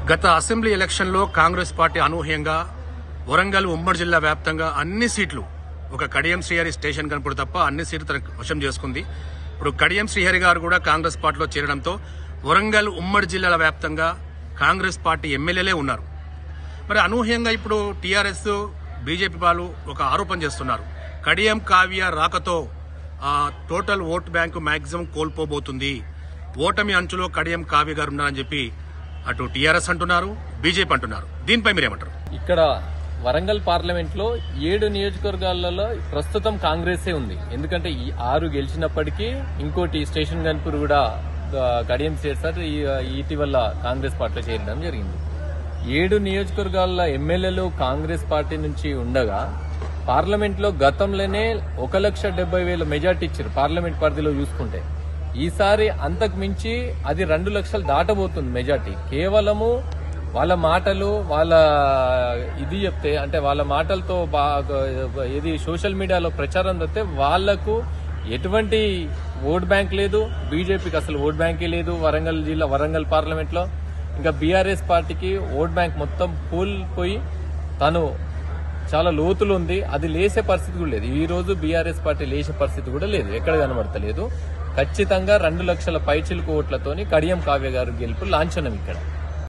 గత అసెంబ్లీ ఎలక్షన్లో కాంగ్రెస్ పార్టీ అనూహ్యంగా వరంగల్ ఉమ్మడి జిల్లా వ్యాప్తంగా అన్ని సీట్లు ఒక కడియం శ్రీహరి స్టేషన్ కనుపడు తప్ప అన్ని సీట్లు తన వశం చేసుకుంది. ఇప్పుడు కడియం శ్రీహరి గారు కూడా కాంగ్రెస్ పార్టీలో చేరడంతో వరంగల్ ఉమ్మడి జిల్లాల వ్యాప్తంగా కాంగ్రెస్ పార్టీ ఎమ్మెల్యేలే ఉన్నారు. మరి అనూహ్యంగా ఇప్పుడు టీఆర్ఎస్ బీజేపీ వాళ్ళు ఒక ఆరోపణ చేస్తున్నారు. కడియం కావ్య రాకతో టోటల్ ఓట్ బ్యాంకు మాక్సిమం కోల్పోబోతుంది, ఓటమి అంచులో కడియం కావ్య గారు ఉన్నారని చెప్పి అటు టీఆర్ఎస్ అంటున్నారు, బీజేపీ అంటున్నారు. దీనిపై మీరేమంటారు? ఇక్కడ వరంగల్ పార్లమెంట్ లో 7 నియోజకవర్గాలలో ప్రస్తుతం కాంగ్రెసే ఉంది. ఎందుకంటే ఈ 6 గెలిచినప్పటికీ ఇంకోటి స్టేషన్ గన్పూర్ కూడా కడియం చేస్తారు ఇటీవల కాంగ్రెస్ పార్టీలో చేరడం జరిగింది. 7 నియోజకవర్గాల ఎమ్మెల్యేలు కాంగ్రెస్ పార్టీ నుంచి ఉండగా పార్లమెంట్ లో గతంలోనే 1,70,000 మెజార్టీ ఇచ్చారు. పార్లమెంట్ పరిధిలో చూసుకుంటే ఈసారి అంతకు మించి అది 2 లక్షలు దాటబోతుంది మెజార్టీ. కేవలము వాళ్ళ మాటలు వాళ్ళ ఇది చెప్తే అంటే వాళ్ళ మాటలతో ఇది సోషల్ మీడియాలో ప్రచారం చేస్తే వాళ్లకు ఎటువంటి ఓట్ బ్యాంక్ లేదు, బీజేపీకి అసలు ఓట్ బ్యాంకే లేదు వరంగల్ జిల్లా వరంగల్ పార్లమెంట్ లో. ఇంకా బీఆర్ఎస్ పార్టీకి ఓట్ బ్యాంక్ మొత్తం కోల్పోయి తను చాలా లోతులు ఉంది, అది లేసే పరిస్థితి కూడా లేదు. ఈ రోజు బీఆర్ఎస్ పార్టీ లేచే పరిస్థితి కూడా లేదు, ఎక్కడ కనబడతలేదు. ఖచ్చితంగా 2 లక్షల పైచిలుకు ఓట్లతోని కడియం కావ్య గారు గెలుపు లాంఛనం ఇక్కడ.